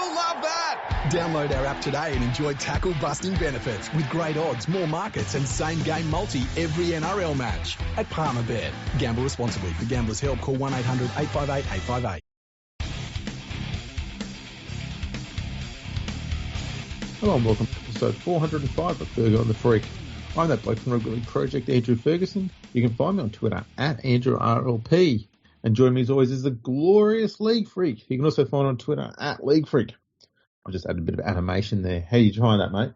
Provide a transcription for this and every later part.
You'll love that. Download our app today and enjoy tackle-busting benefits with great odds, more markets and same-game multi every NRL match at Palmerbet. Gamble responsibly. For Gamblers' Help, call 1-800-858-858. Hello and welcome to episode 405 of Fergo and the Freak. I'm that bloke from Rugby League Project, Andrew Ferguson. You can find me on Twitter at AndrewRLP. And join me as always is the glorious League Freak. You can also find me on Twitter at League Freak. I'll just add a bit of animation there. How are you trying that, mate?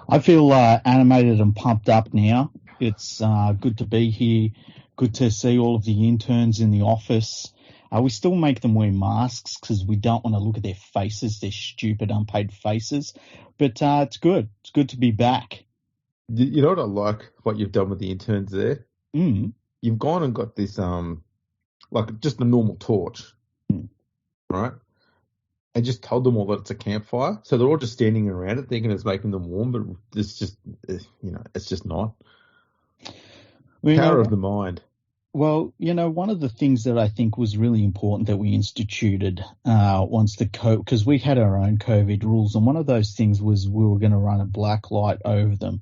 I feel animated and pumped up now. It's good to be here. Good to see all of the interns in the office. We still make them wear masks because we don't want to look at their faces, their stupid unpaid faces. But it's good. It's good to be back. You know what I like, what you've done with the interns there? Mm. You've gone and got this, like just a normal torch, right? And just told them all that it's a campfire. So they're all just standing around it thinking it's making them warm, but it's just, it's just not. Power of the mind. Well, one of the things that I think was really important that we instituted once because we had our own COVID rules, and one of those things was we were going to run a black light over them.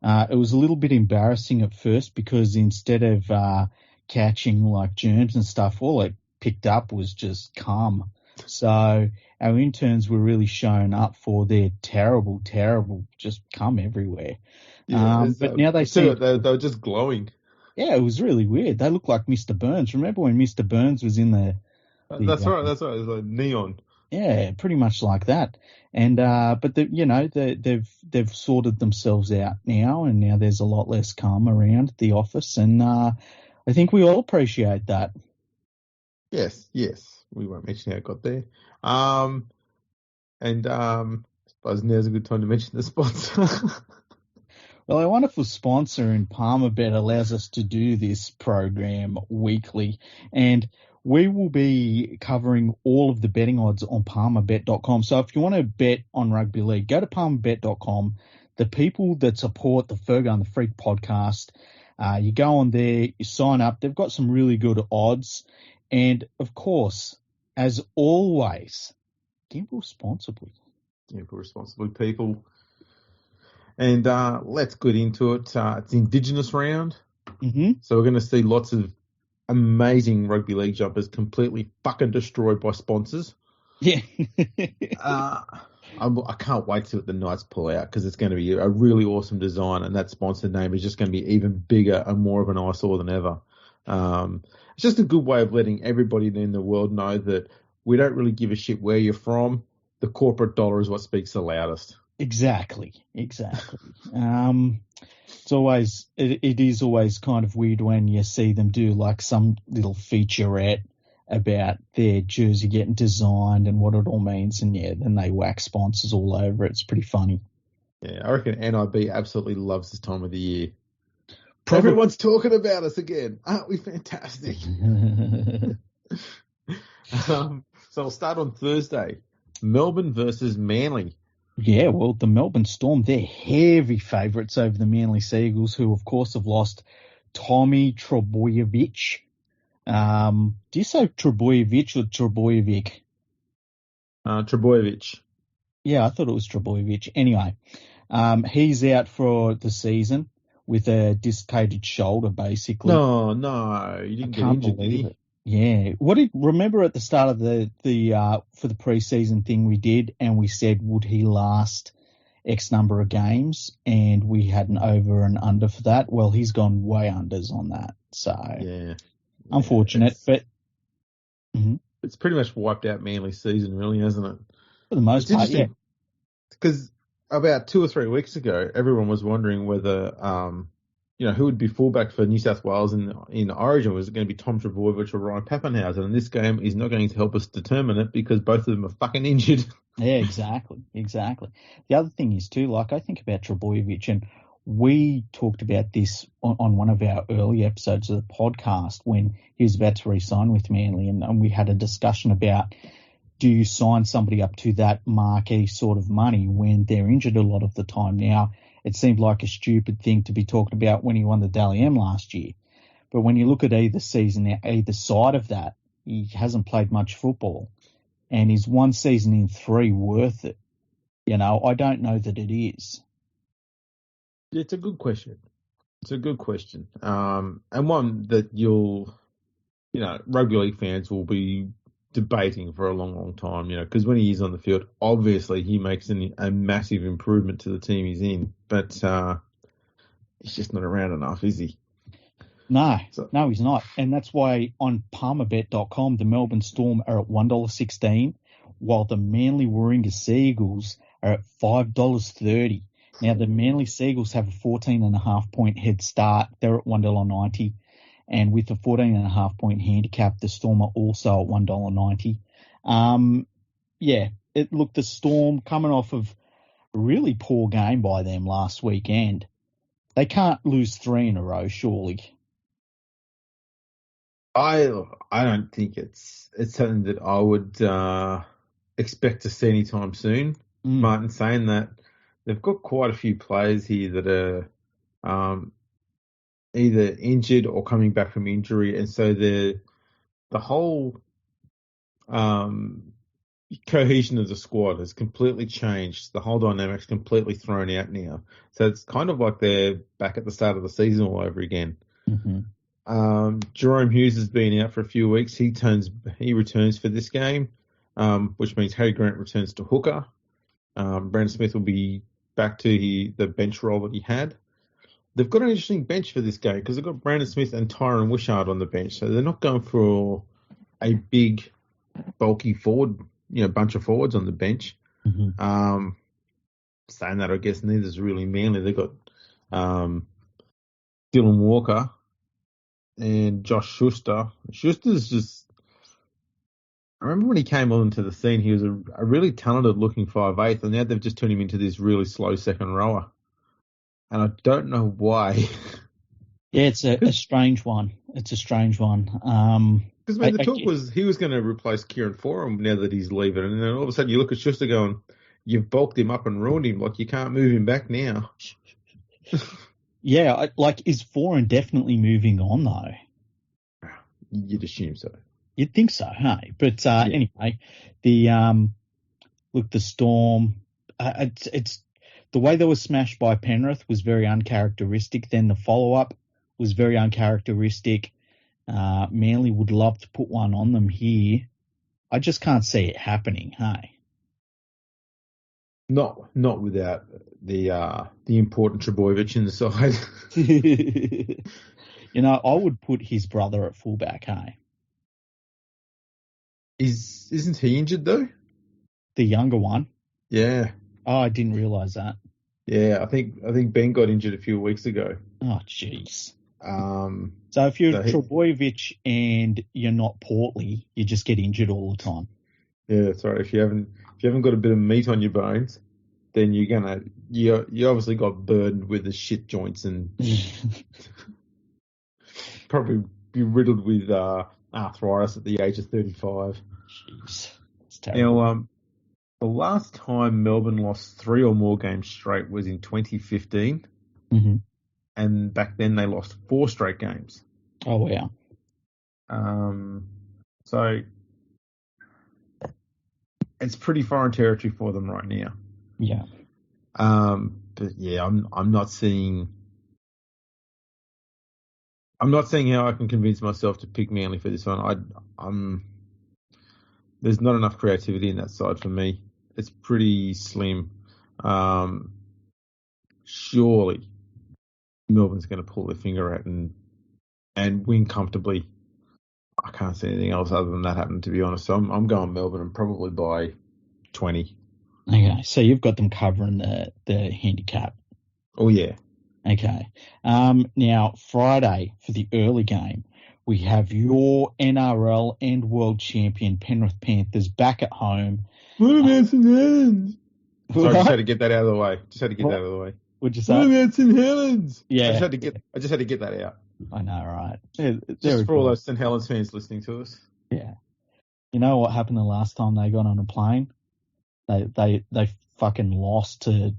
It was a little bit embarrassing at first because instead of catching like germs and stuff, all it picked up was just cum. So our interns were really showing up for their terrible, just cum everywhere. Yeah, but now they were just glowing. Yeah, it was really weird. They looked like Mr. Burns. Remember when Mr. Burns was in That's right. It was like neon. Yeah, pretty much like that. And but they've sorted themselves out now, and now there's a lot less calm around the office, and I think we all appreciate that. Yes. We won't mention how it got there. I suppose now's a good time to mention the sponsor. Well, our wonderful sponsor in Palmerbet allows us to do this program weekly, and we will be covering all of the betting odds on palmerbet.com. So if you want to bet on rugby league, go to palmerbet.com. The people that support the Fergo and the Freak podcast, you go on there, you sign up. They've got some really good odds. And, of course, as always, gamble responsibly. Gamble responsibly, people. And let's get into it. It's the Indigenous round. Mm-hmm. So we're going to see lots of amazing rugby league jumpers completely fucking destroyed by sponsors. Yeah. I can't wait to see what the Knights pull out because it's going to be a really awesome design, and that sponsor name is just going to be even bigger and more of an eyesore than ever. It's just a good way of letting everybody in the world know that we don't really give a shit where you're from. The corporate dollar is what speaks the loudest. Exactly. It is always kind of weird when you see them do like some little featurette about their jersey getting designed and what it all means, and then they whack sponsors all over it. It's pretty funny. Yeah, I reckon NIB absolutely loves this time of the year. Everyone's talking about us again. Aren't we fantastic? So I'll start on Thursday. Melbourne versus Manly. Yeah, well, the Melbourne Storm, they're heavy favourites over the Manly Seagulls, who, of course, have lost Tommy Trbojevic. Do you say Trbojevic or Trbojevic? Trbojevic. Yeah, I thought it was Trbojevic. Anyway, he's out for the season with a dislocated shoulder, basically. No, you didn't get injured, did he? Yeah. Remember at the start of the for the preseason thing we did, and we said, would he last X number of games? And we had an over and under for that. Well, he's gone way unders on that. So, yeah. Unfortunate, but it's pretty much wiped out Manly's season, really, hasn't it? For the most part, yeah. Because about 2 or 3 weeks ago, everyone was wondering whether who would be fullback for New South Wales in Origin. Was it going to be Tom Trbojevic or Ryan Pappenhausen? And this game is not going to help us determine it because both of them are fucking injured. Yeah, exactly. The other thing is too, like I think about Trbojevic, and we talked about this on one of our early episodes of the podcast when he was about to re-sign with Manly, and we had a discussion about, do you sign somebody up to that marquee sort of money when they're injured a lot of the time? Now, it seemed like a stupid thing to be talking about when he won the Dally M last year. But when you look at either season, either side of that, he hasn't played much football. And is one season in 3 worth it? I don't know that it is. It's a good question. It's a good question. And one that rugby league fans will be debating for a long, long time, because when he is on the field, obviously he makes a massive improvement to the team he's in, but he's just not around enough, is he? No, he's not. And that's why on palmerbet.com, the Melbourne Storm are at $1.16, while the Manly Warringah Seagulls are at $5.30. Now, the Manly Seagulls have a 14.5-point head start. They're at $1.90. And with a 14.5-point handicap, the Storm are also at $1.90. The Storm coming off of a really poor game by them last weekend. They can't lose 3 in a row, surely. I don't think it's something that I would expect to see anytime soon. Martin saying that they've got quite a few players here that are either injured or coming back from injury, and so the whole cohesion of the squad has completely changed. The whole dynamic's completely thrown out now. So it's kind of like they're back at the start of the season all over again. Mm-hmm. Jerome Hughes has been out for a few weeks. He returns for this game, which means Harry Grant returns to hooker. Brandon Smith will be back to the bench role that he had. They've got an interesting bench for this game because they've got Brandon Smith and Tyron Wishart on the bench. So they're not going for a big, bulky forward, bunch of forwards on the bench. Mm-hmm. Saying that, I guess neither's really Manly. They've got Dylan Walker and Josh Schuster. Schuster's just... I remember when he came onto the scene, he was a really talented-looking 5'8", and now they've just turned him into this really slow second rower. And I don't know why. Yeah, it's a strange one. It's a strange one. Because the talk was he was going to replace Kieran Foran now that he's leaving, and then all of a sudden you look at Schuster going, "You've bulked him up and ruined him. Like you can't move him back now." Yeah, is Foran definitely moving on though? You'd assume so. You'd think so, hey? But anyway, the Storm. It's the way they were smashed by Penrith was very uncharacteristic. Then the follow-up was very uncharacteristic. Manly would love to put one on them here. I just can't see it happening, hey? Not without the important Trebojevic in the side. I would put his brother at fullback, hey? Isn't he injured though? The younger one? Yeah. Oh, I didn't realise that. Yeah, I think Ben got injured a few weeks ago. Oh, jeez. So if you're Trebojevic and you're not portly, you just get injured all the time. Yeah, that's right. If you haven't got a bit of meat on your bones, then you obviously got burdened with the shit joints and probably be riddled with arthritis at the age of 35. Jeez, it's terrible. Now, the last time Melbourne lost 3 or more games straight was in 2015. Mm-hmm. And back then they lost 4 straight games. Oh, wow. So it's pretty foreign territory for them right now. Yeah. But yeah, I'm not seeing how I can convince myself to pick Manly for this one. There's not enough creativity in that side for me. It's pretty slim. Surely Melbourne's going to pull their finger out and win comfortably. I can't see anything else other than that happen, to be honest. So I'm going Melbourne and probably by 20. Okay, so you've got them covering the handicap. Oh, yeah. Okay. Now, Friday for the early game, we have your NRL and world champion Penrith Panthers back at home. What about some Helens? Sorry, I just had to get that out of the way. What'd you say? What about St. Helens? Yeah. I just had to get that out. I know, right? Just for all those St. Helens fans listening to us. Yeah. You know what happened the last time they got on a plane? They fucking lost to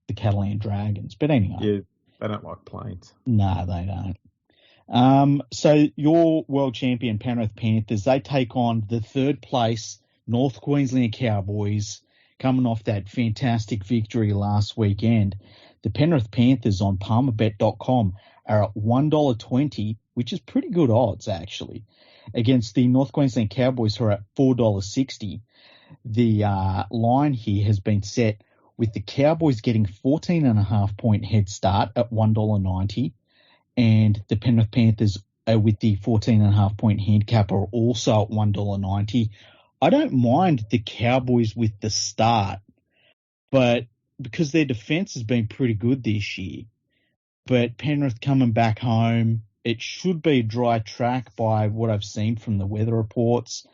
the Catalan Dragons. But anyway. Yeah, they don't like planes. No, they don't. So your world champion Penrith Panthers, they take on the third place North Queensland Cowboys, coming off that fantastic victory last weekend. The Penrith Panthers on Palmerbet.com are at $1.20, which is pretty good odds, actually, against the North Queensland Cowboys, who are at $4.60. The line here has been set with the Cowboys getting 14.5-point head start at $1.90, and the Penrith Panthers with the 14.5-point handicap are also at $1.90. I don't mind the Cowboys with the start, but because their defence has been pretty good this year. But Penrith coming back home, it should be a dry track by what I've seen from the weather reports.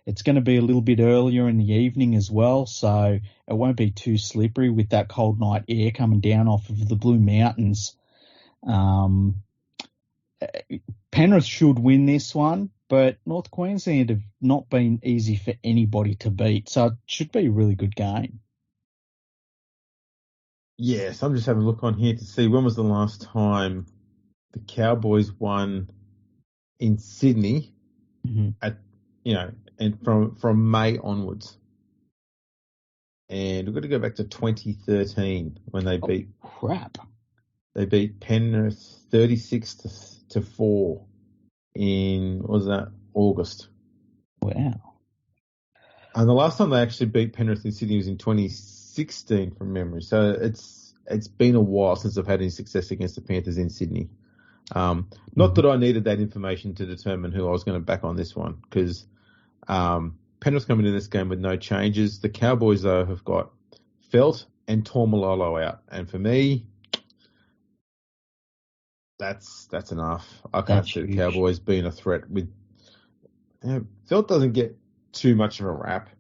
It's going to be a little bit earlier in the evening as well, so it won't be too slippery with that cold night air coming down off of the Blue Mountains. Penrith should win this one, but North Queensland have not been easy for anybody to beat, so it should be a really good game. Yes, I'm just having a look on here to see when was the last time the Cowboys won in Sydney and from May onwards. And we've got to go back to 2013 when they beat Penrith 36-4 in, what was that, August. Wow. And the last time they actually beat Penrith in Sydney was in 2016 from memory. So it's been a while since I've had any success against the Panthers in Sydney. Not that I needed that information to determine who I was going to back on this one, because Penrith coming into this game with no changes. The Cowboys, though, have got Felt and Tormalolo out. And for me, that's enough. I can't see the Cowboys being a threat with... Felt doesn't get too much of a rap.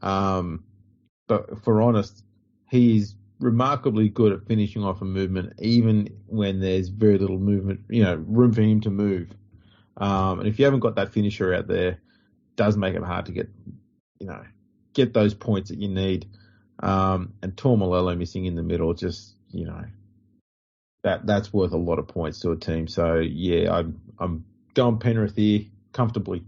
But if we're honest, he is remarkably good at finishing off a movement, even when there's very little movement, room for him to move. And if you haven't got that finisher out there, it does make it hard to get those points that you need. And Tormalolo missing in the middle, just, that's worth a lot of points to a team. So yeah, I'm going Penrith here comfortably.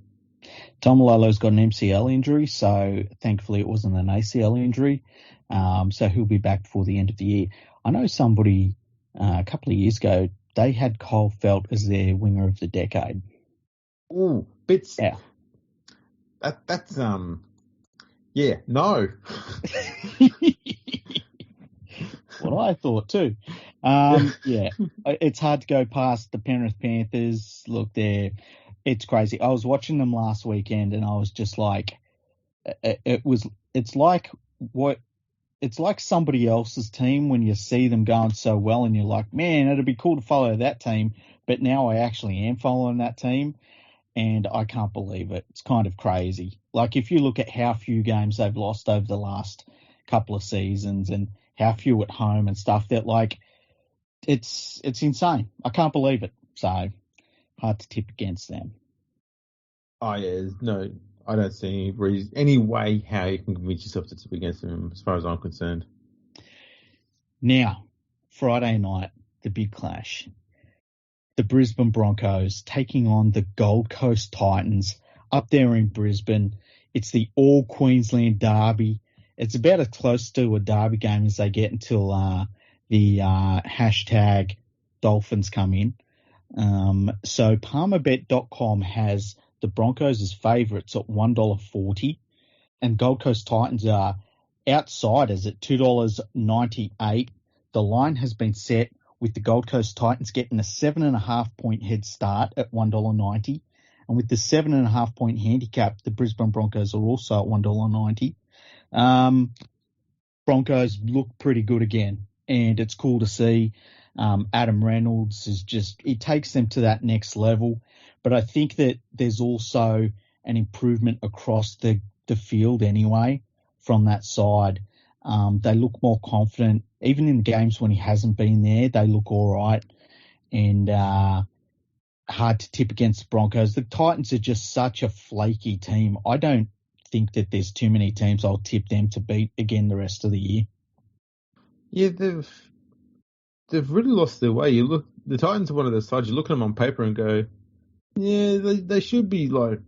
Tomalolo's got an MCL injury, so thankfully it wasn't an ACL injury. So he'll be back before the end of the year. I know somebody a couple of years ago, they had Cole Felt as their winger of the decade. Ooh, bits. Yeah. That's no. What I thought too. Yeah, it's hard to go past the Penrith Panthers. Look, it's crazy. I was watching them last weekend, and I was just like, it's like somebody else's team when you see them going so well, and you're like, man, it'd be cool to follow that team. But now I actually am following that team, and I can't believe it. It's kind of crazy. Like, if you look at how few games they've lost over the last couple of seasons and how few at home and stuff, that like, it's insane. I can't believe it. So hard to tip against them. Oh yeah, no, I don't see any way how you can convince yourself to tip against them, as far as I'm concerned. Now, Friday night, the big clash. The Brisbane Broncos taking on the Gold Coast Titans up there in Brisbane. It's the All Queensland Derby. It's about as close to a derby game as they get until the hashtag Dolphins come in. So Palmerbet.com has the Broncos as favourites at $1.40, and Gold Coast Titans are outsiders at $2.98. The line has been set with the Gold Coast Titans getting a 7.5-point head start at $1.90. And with the 7.5-point handicap, the Brisbane Broncos are also at $1.90. Broncos look pretty good again, and it's cool to see. Adam Reynolds it takes them to that next level. But I think that there's also an improvement across the field anyway from that side. They look more confident. Even in games when he hasn't been there, they look all right. And hard to tip against the Broncos. The Titans are just such a flaky team. I don't think that there's too many teams I'll tip them to beat again the rest of the year. Yeah, they've really lost their way. The Titans are one of those sides. You look at them on paper and go, yeah, they should be like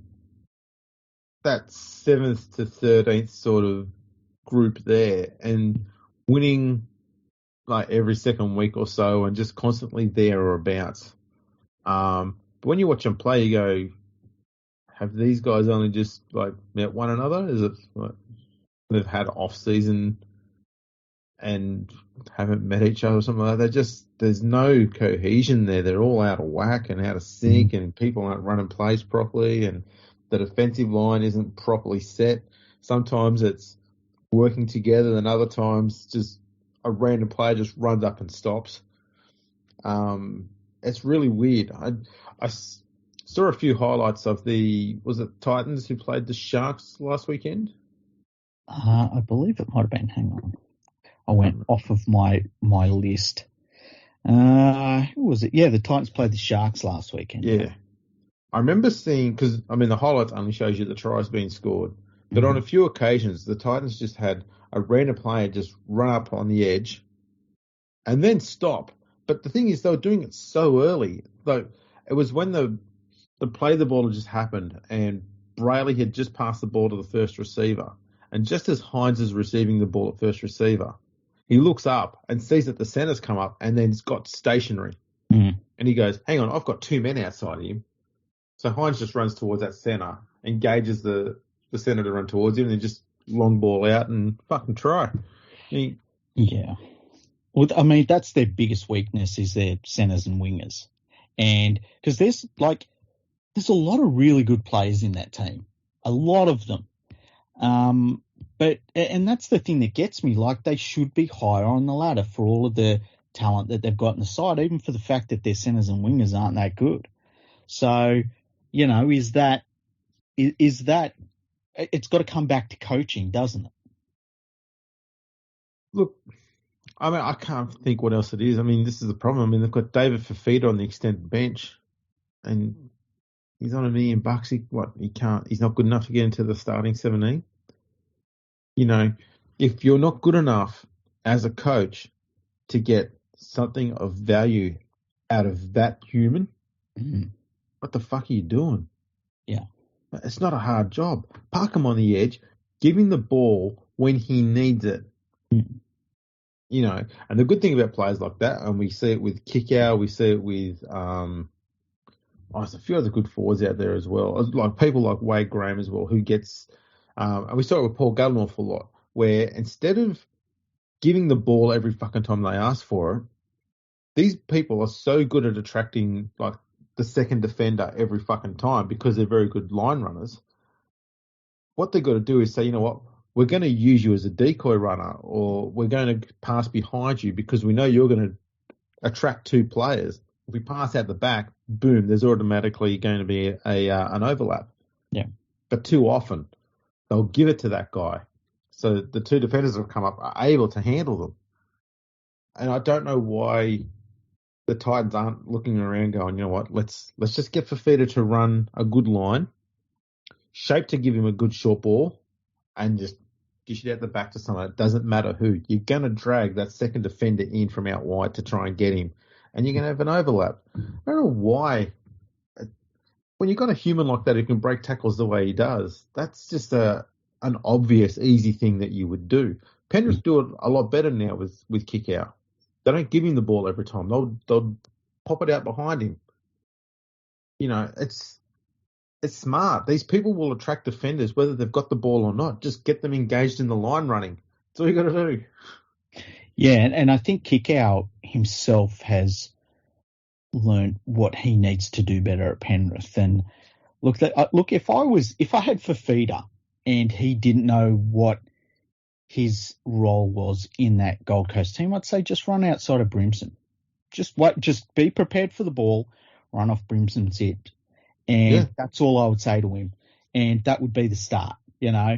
that 7th to 13th sort of group there and winning like every second week or so and just constantly there or abouts. But when you watch them play, you go, have these guys only just like met one another? Is it like they've had off season and haven't met each other or something like that? There's no cohesion there. They're all out of whack and out of sync, and people aren't running plays properly, and the defensive line isn't properly set. Sometimes it's working together, and other times just a random player just runs up and stops. It's really weird. I saw a few highlights of was it Titans who played the Sharks last weekend? I believe it might have been. Hang on. I went off of my list. Who was it? Yeah, the Titans played the Sharks last weekend. Yeah. I remember seeing, because, I mean, the highlights only shows you the tries being scored, but on a few occasions, the Titans just had a random player just run up on the edge and then stop. But the thing is, they were doing it so early. Though it was when the play the ball had just happened and Brayley had just passed the ball to the first receiver. And just as Hines is receiving the ball at first receiver, he looks up and sees that the center's come up and then it's got stationary. And he goes, hang on, I've got 2 men outside of him. So Hines just runs towards that center, engages the center to run towards him, and then just long ball out and fucking try. Yeah. Well, I mean, that's their biggest weakness is their centers and wingers. And because there's a lot of really good players in that team. A lot of them. And that's the thing that gets me. Like, they should be higher on the ladder for all of the talent that they've got in the side, even for the fact that their centers and wingers aren't that good. So, you know, is that it's got to come back to coaching, doesn't it? Look, I mean, I can't think what else it is. I mean, this is the problem. I mean, they've got David Fafita on the extended bench, and he's on $1 million. He's not good enough to get into the starting 17. You know, if you're not good enough as a coach to get something of value out of that human, what the fuck are you doing? Yeah. It's not a hard job. Park him on the edge, give him the ball when he needs it. You know, and the good thing about players like that, and we see it with Kickout, we see it with there's a few other good forwards out there as well, like people like Wade Graham as well, who gets, and we saw it with Paul Gallen an awful lot, where instead of giving the ball every fucking time they ask for it, these people are so good at attracting like the second defender every fucking time because they're very good line runners. What they've got to do is say, you know what, we're going to use you as a decoy runner, or we're going to pass behind you because we know you're going to attract 2 players. If we pass out the back, boom, there's automatically going to be an overlap. Yeah. But too often, they'll give it to that guy. So the 2 defenders that have come up are able to handle them. And I don't know why the Titans aren't looking around going, you know what, let's just get Fafita to run a good line, shape to give him a good short ball, and just dish it out the back to someone. It doesn't matter who. You're going to drag that second defender in from out wide to try and get him, and you're going to have an overlap. I don't know why. When you've got a human like that who can break tackles the way he does, that's just an obvious, easy thing that you would do. Penrith do it a lot better now with kick out. They don't give him the ball every time. They'll pop it out behind him. You know, it's smart. These people will attract defenders whether they've got the ball or not. Just get them engaged in the line running. That's all you got to do. Yeah, and I think Kickout himself has learned what he needs to do better at Penrith. And look, if I had Fafita and he didn't know what his role was in that Gold Coast team, I'd say just run outside of Brimson. Just be prepared for the ball, run off Brimson's hip. And that's all I would say to him. And that would be the start, you know.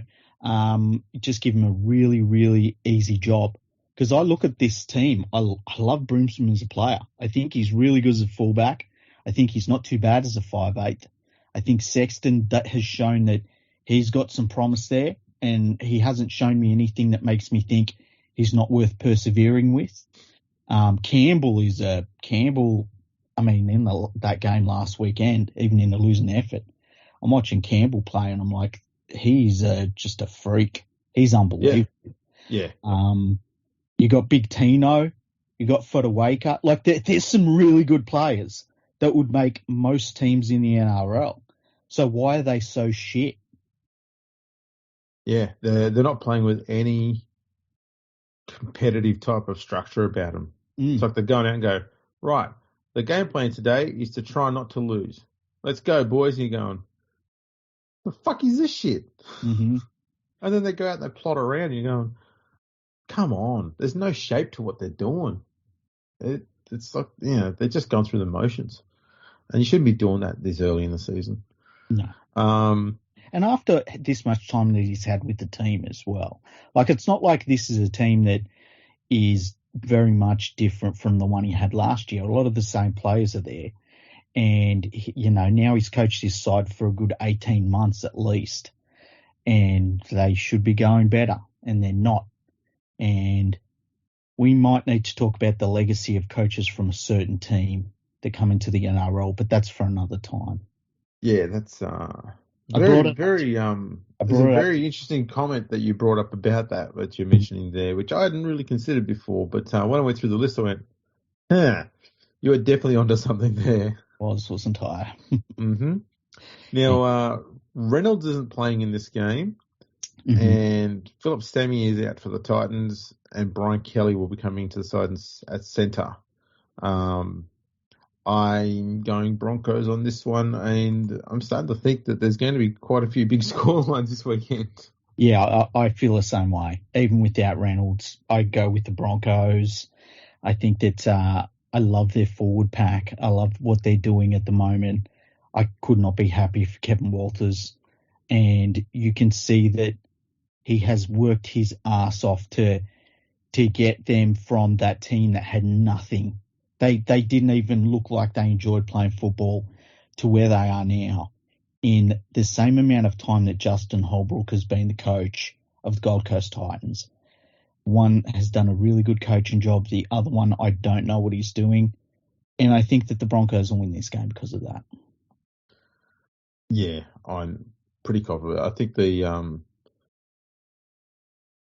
Just give him a really, really easy job. Because I look at this team, I love Brimson as a player. I think he's really good as a fullback. I think he's not too bad as a 5'8". I think Sexton has shown that he's got some promise there, and he hasn't shown me anything that makes me think he's not worth persevering with. Campbell, I mean, in that game last weekend, even in the losing effort, I'm watching Campbell play and I'm like, he's just a freak. He's unbelievable. Yeah. You got Big Tino, you got Fodawaker. Like there's some really good players that would make most teams in the NRL. So why are they so shit? Yeah, they're not playing with any competitive type of structure about them. It's like they're going out and go, right, the game plan today is to try not to lose. Let's go, boys. And you're going, the fuck is this shit? Mm-hmm. And then they go out and they plot around and you're going, come on, there's no shape to what they're doing. It's like, they're just going through the motions. And you shouldn't be doing that this early in the season. No. And after this much time that he's had with the team as well, like it's not like this is a team that is very much different from the one he had last year. A lot of the same players are there. And, now he's coached his side for a good 18 months at least. And they should be going better, and they're not. And we might need to talk about the legacy of coaches from a certain team that come into the NRL, but that's for another time. Yeah, that's very interesting comment that you brought up about that you're mentioning there, which I hadn't really considered before. But when I went through the list, I went, you were definitely onto something there. Wasn't I? Mm-hmm. Now, Reynolds isn't playing in this game, and Philip Stammy is out for the Titans, and Brian Kelly will be coming to the side at centre. I'm going Broncos on this one, and I'm starting to think that there's going to be quite a few big scorelines this weekend. Yeah, I feel the same way. Even without Reynolds, I go with the Broncos. I think that I love their forward pack. I love what they're doing at the moment. I could not be happy for Kevin Walters. And you can see that he has worked his ass off to get them from that team that had nothing. They didn't even look like they enjoyed playing football to where they are now in the same amount of time that Justin Holbrook has been the coach of the Gold Coast Titans. One has done a really good coaching job. The other one, I don't know what he's doing. And I think that the Broncos will win this game because of that. Yeah, I'm pretty confident. I think the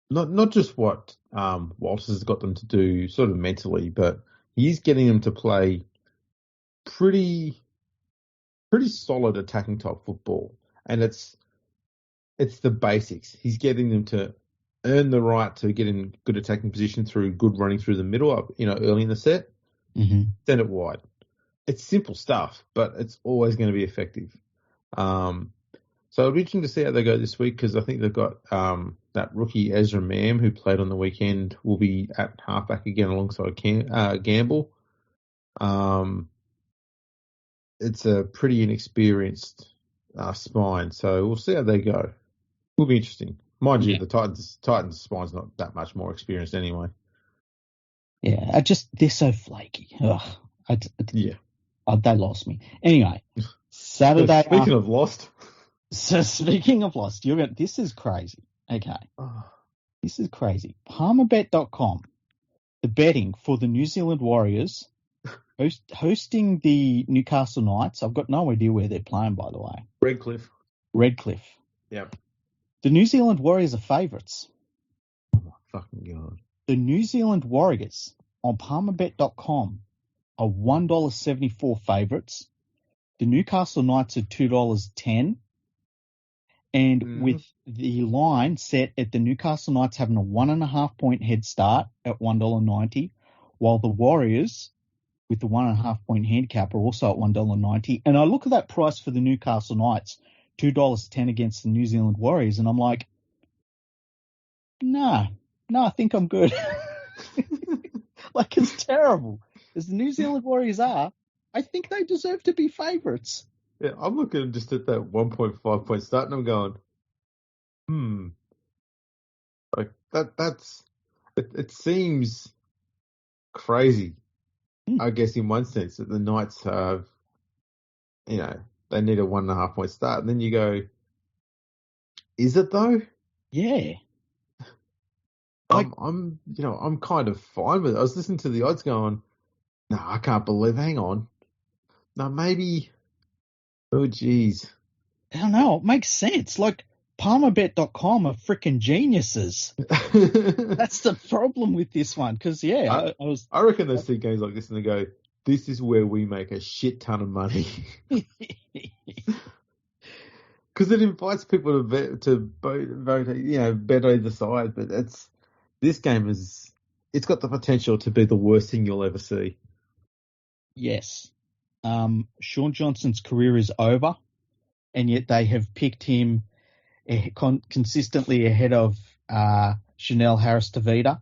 not just what Walters has got them to do sort of mentally, but he's getting them to play pretty solid attacking type football. And it's the basics. He's getting them to earn the right to get in good attacking position through good running through the middle, early in the set, send it wide. It's simple stuff, but it's always going to be effective. So it'll be interesting to see how they go this week, because I think they've got that rookie Ezra Mam, who played on the weekend, will be at halfback again alongside Gamble. It's a pretty inexperienced spine, so we'll see how they go. Will be interesting. Mind you, the Titans spine's not that much more experienced anyway. Yeah, they're so flaky. Ugh, they lost me. Anyway, Saturday. Speaking of lost. So speaking of lost, this is crazy. Okay. This is crazy. Palmerbet.com, the betting for the New Zealand Warriors hosting the Newcastle Knights. I've got no idea where they're playing, by the way. Redcliffe. Yep. The New Zealand Warriors are favourites. Oh my fucking God. The New Zealand Warriors on Palmerbet.com are $1.74 favourites. The Newcastle Knights are $2.10. And with the line set at the Newcastle Knights having a 1.5 point head start at $1.90, while the Warriors with the 1.5 point handicap are also at $1.90. And I look at that price for the Newcastle Knights, $2.10 against the New Zealand Warriors, and I'm like, no, I think I'm good. Like, it's terrible. As the New Zealand Warriors are, I think they deserve to be favourites. Yeah, I'm looking just at that 1.5 point start and I'm going, like it seems crazy, I guess, in one sense, that the Knights have, they need a 1.5 point start. And then you go, is it though? Yeah. I'm kind of fine with it. I was listening to the odds going, no, I can't believe, hang on. No, maybe, oh, geez. I don't know. It makes sense. Like, Palmerbet.com are freaking geniuses. That's the problem with this one. Because, I reckon they see games like this and they go, this is where we make a shit ton of money. Because it invites people to vote, bet either side. But this game it's got the potential to be the worst thing you'll ever see. Yes. Sean Johnson's career is over, and yet they have picked him consistently ahead of Chanel Harris-Tavita,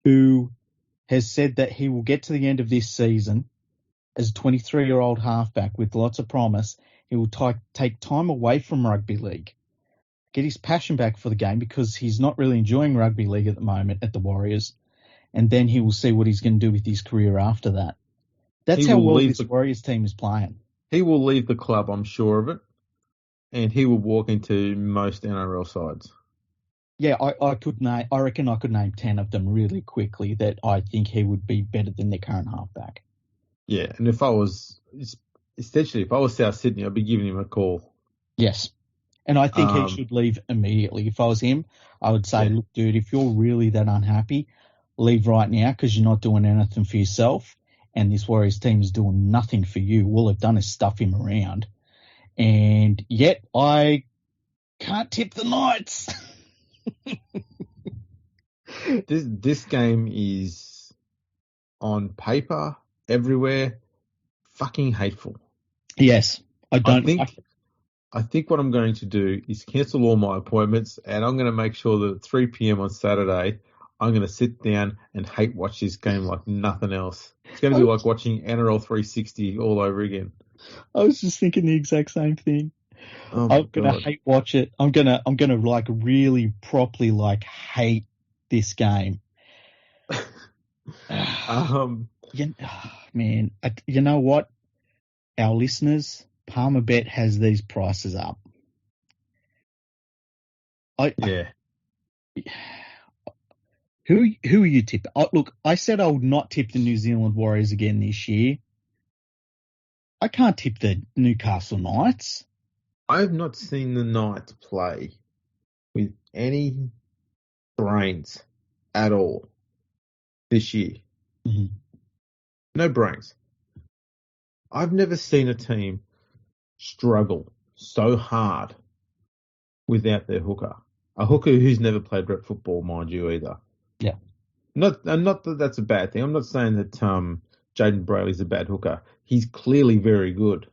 who has said that he will get to the end of this season as a 23-year-old halfback with lots of promise. He will take time away from rugby league, get his passion back for the game because he's not really enjoying rugby league at the moment at the Warriors, and then he will see what he's going to do with his career after that. That's how well this Warriors team is playing. He will leave the club, I'm sure of it, and he will walk into most NRL sides. Yeah, I reckon I could name 10 of them really quickly that I think he would be better than their current halfback. Yeah, and if I was South Sydney, I'd be giving him a call. Yes, and I think he should leave immediately. If I was him, I would say, look, dude, if you're really that unhappy, leave right now because you're not doing anything for yourself, and this Warriors team is doing nothing for you. All they've done is stuff him around. And yet I can't tip the Knights. This game is on paper everywhere fucking hateful. Yes, I think what I'm going to do is cancel all my appointments, and I'm going to make sure that at 3 p.m. on Saturday I'm going to sit down and hate watch this game like nothing else. It's going to be like watching NRL 360 all over again. I was just thinking the exact same thing. I'm going to hate watch it. I'm going to like really properly like hate this game. Man, you know what? Our listeners, Palmerbet has these prices up. Who are you tipping? Look, I said I would not tip the New Zealand Warriors again this year. I can't tip the Newcastle Knights. I have not seen the Knights play with any brains at all this year. Mm-hmm. No brains. I've never seen a team struggle so hard without their hooker. A hooker who's never played rep football, mind you, either. Yeah. Not that that's a bad thing. I'm not saying that Jaden Brayley's a bad hooker. He's clearly very good.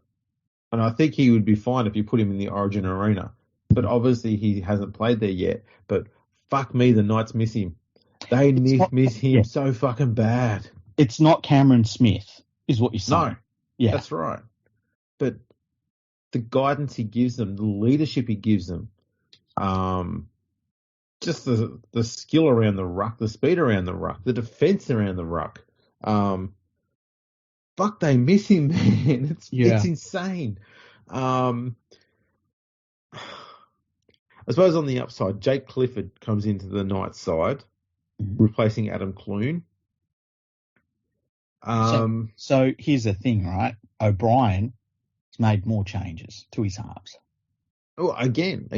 And I think he would be fine if you put him in the Origin arena. But obviously he hasn't played there yet. But fuck me, the Knights miss him. They miss him so fucking bad. It's not Cameron Smith, is what you're saying. No. Yeah. That's right. But the guidance he gives them, the leadership he gives them, just the skill around the ruck, the speed around the ruck, the defense around the ruck. Fuck, they miss him, man. It's insane. I suppose on the upside, Jake Clifford comes into the Knights side, replacing Adam Clune. So here's the thing, right? O'Brien has made more changes to his halves. Oh, again.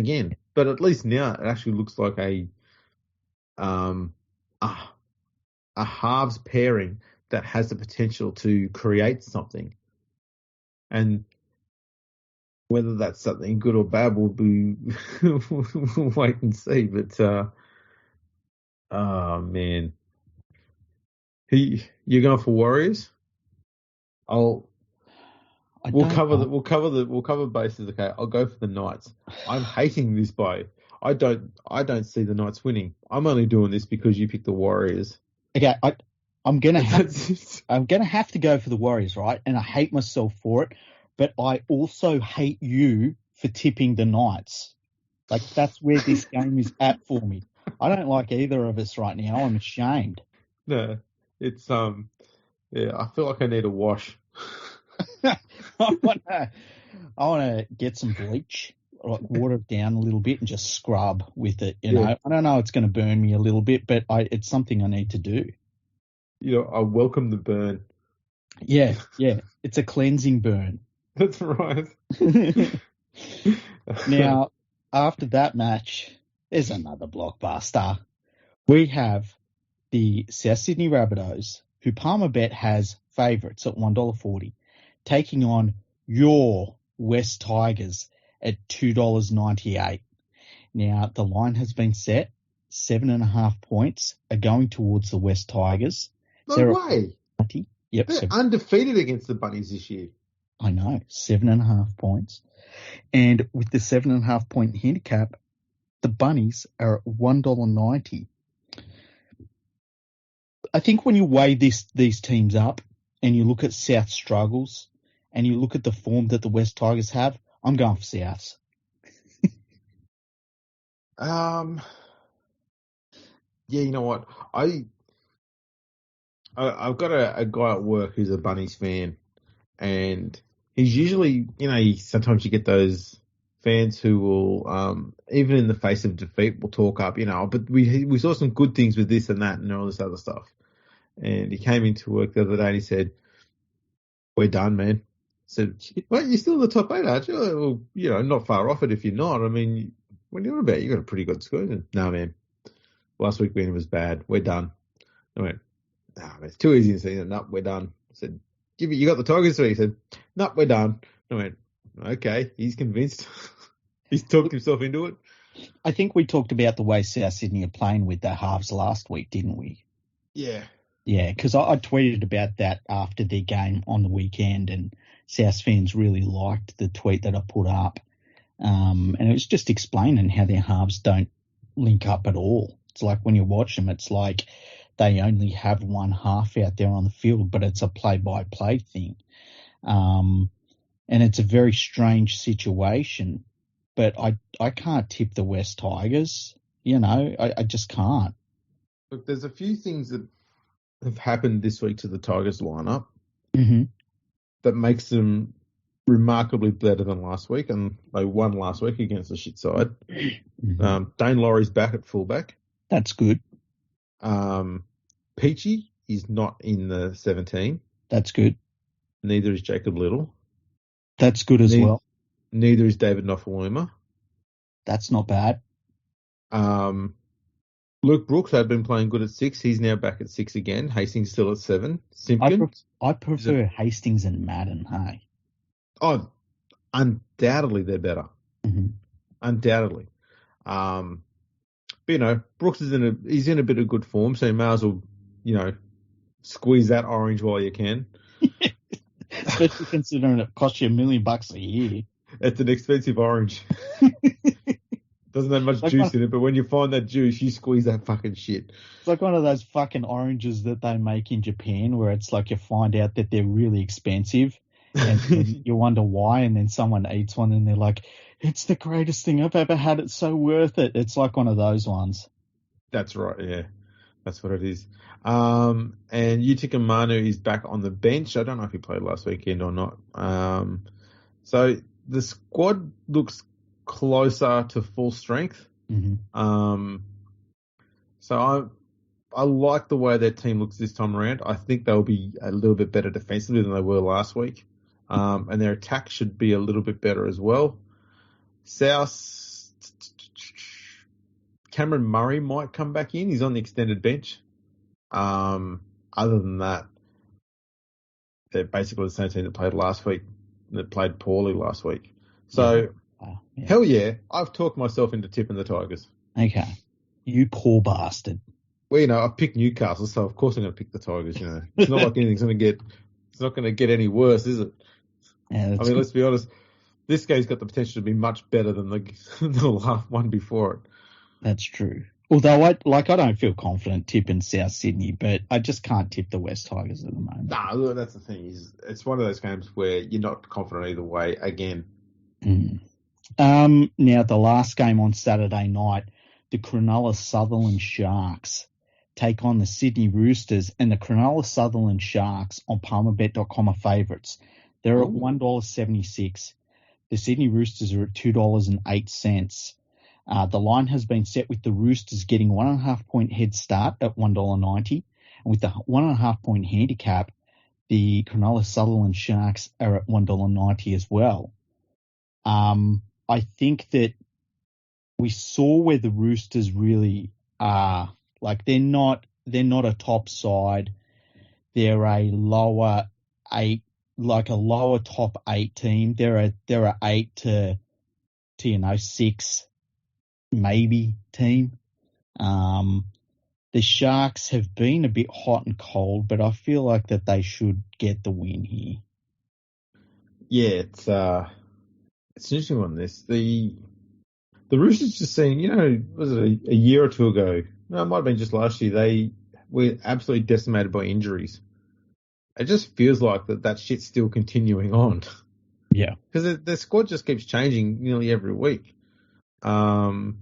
But at least now it actually looks like a halves pairing that has the potential to create something. And whether that's something good or bad will be we'll wait and see. But man. You're going for Warriors? We'll cover bases. Okay, I'll go for the Knights. I'm hating this by. I don't see the Knights winning. I'm only doing this because you picked the Warriors. Okay, I'm gonna have to go for the Warriors, right? And I hate myself for it, but I also hate you for tipping the Knights. Like that's where this game is at for me. I don't like either of us right now. I'm ashamed. No. It's I feel like I need a wash. I wanna get some bleach, like water it down a little bit and just scrub with it. You know, I don't know, it's going to burn me a little bit, but it's something I need to do. You know, I welcome the burn. Yeah, it's a cleansing burn. That's right. Now, after that match, there's another blockbuster. We have the South Sydney Rabbitohs, who Palmerbet has favourites at $1.40, taking on your West Tigers at $2.98. Now, the line has been set. 7.5 points are going towards the West Tigers. No way. Yep. They're undefeated against the Bunnies this year. I know, 7.5 points. And with the 7.5 point handicap, the Bunnies are at $1.90. I think when you weigh these teams up and you look at South's struggles and you look at the form that the West Tigers have, I'm going for Souths. Yeah, you know what? I've got a guy at work who's a Bunnies fan, and he's usually, sometimes you get those fans who will, even in the face of defeat, will talk up, but we saw some good things with this and that and all this other stuff. And he came into work the other day and he said, "We're done, man." I said, "Well, you're still in the top 8, aren't you?" Well, not far off it if you're not. I mean, what are you on about? You got a pretty good score. No, man. Last week when it was bad. We're done. I went, "Nah, man, it's too easy to say, no, we're done." I said, "You got the Tigers 3?" He said, "No, we're done." I went, "Okay, he's convinced." He's talked himself into it. I think we talked about the way South Sydney are playing with their halves last week, didn't we? Yeah. Yeah, because I tweeted about that after their game on the weekend, and South fans really liked the tweet that I put up. And it was just explaining how their halves don't link up at all. It's like when you watch them, it's like they only have one half out there on the field, but it's a play-by-play thing. And it's a very strange situation, but I can't tip the West Tigers. I just can't. Look, there's a few things that have happened this week to the Tigers lineup that makes them remarkably better than last week, and they won last week against the shit side. Dane Laurie's back at fullback. That's good. Peachy is not in the 17. That's good. Neither is Jacob Little. That's good as well. Neither is David Nofaluma. That's not bad. Luke Brooks had been playing good at 6. He's now back at 6 again. Hastings still at 7. Simpkins. I prefer Hastings and Madden, hey? Oh, undoubtedly they're better. Undoubtedly. But, Brooks is in a bit of good form, so you may as well, squeeze that orange while you can. Especially considering it costs you $1 million a year. It's an expensive orange. Doesn't have much juice in it, but when you find that juice, you squeeze that fucking shit. It's like one of those fucking oranges that they make in Japan where it's like you find out that they're really expensive and you wonder why, and then someone eats one and they're like, "It's the greatest thing I've ever had. It's so worth it." It's like one of those ones. That's right, yeah. That's what it is. And Utica Manu is back on the bench. I don't know if he played last weekend or not. So the squad looks closer to full strength. So I like the way their team looks this time around. I think they'll be a little bit better defensively than they were last week. And their attack should be a little bit better as well. South, Cameron Murray might come back in. He's on the extended bench. Other than that, they're basically the same team that played last week, that played poorly last week. So, hell yeah, I've talked myself into tipping the Tigers. Okay. You poor bastard. Well, I picked Newcastle, so of course I'm going to pick the Tigers, It's not like anything's going to get, it's not going to get any worse, is it? Yeah, let's be honest. This game's got the potential to be much better than the last one before it. That's true. Although I don't feel confident tipping South Sydney, but I just can't tip the West Tigers at the moment. No, that's the thing. It's one of those games where you're not confident either way again. Now, the last game on Saturday night, the Cronulla Sutherland Sharks take on the Sydney Roosters, and the Cronulla Sutherland Sharks on Palmerbet.com are favourites. They're at $1.76. The Sydney Roosters are at $2.08. The line has been set with the Roosters getting 1.5 point head start at $1.90. And with the 1.5 point handicap, the Cronulla Sutherland Sharks are at $1.90 as well. I think that we saw where the Roosters really are. Like they're not a top side. They're a lower top 8 team. They're a 8 to 6 maybe team. The Sharks have been a bit hot and cold, but I feel like that they should get the win here. Yeah, it's an interesting one. The Roosters just seen, was it a year or two ago? No, it might have been just last year. They were absolutely decimated by injuries. It just feels like that shit's still continuing on. Yeah, because the squad just keeps changing nearly every week. Well,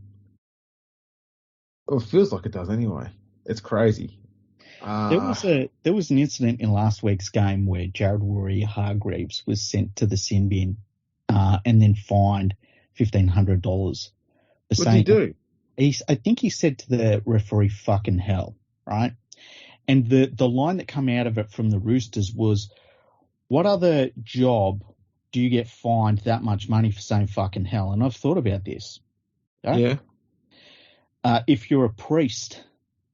it feels like it does anyway. It's crazy. There was an incident in last week's game where Jared Warrior-Hargreaves was sent to the sin bin and then fined $1,500. What did he do? I think he said to the referee, "Fucking hell," right? And the line that came out of it from the Roosters was, "What other job do you get fined that much money for saying fucking hell?" And I've thought about this. Okay? Yeah. If you're a priest.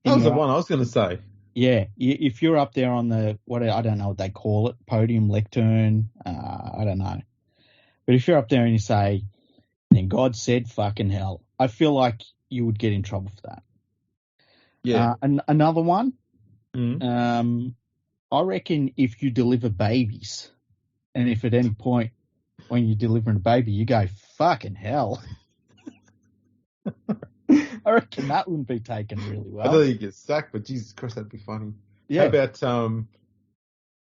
That was the one I was going to say. Yeah. If you're up there on the, I don't know what they call it, podium, lectern, I don't know. But if you're up there and you say, "Then God said fucking hell," I feel like you would get in trouble for that. Yeah. Another one. Mm-hmm. I reckon if you deliver babies, and if at any point when you're delivering a baby you go fucking hell, I reckon that wouldn't be taken really well. I don't think you get sacked, but Jesus Christ, that'd be funny. Yeah. How about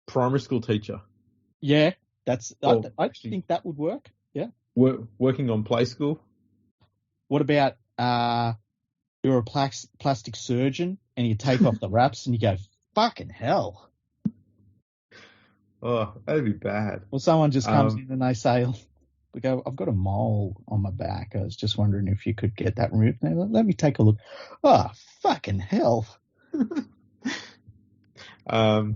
primary school teacher? Yeah, I think that would work. Yeah. Working on play school. What about you're a plastic surgeon and you take off the wraps and you go fucking hell? Oh, that'd be bad. Or someone just comes in and they say, "I've got a mole on my back. I was just wondering if you could get that removed." Let me take a look. Oh, fucking hell. A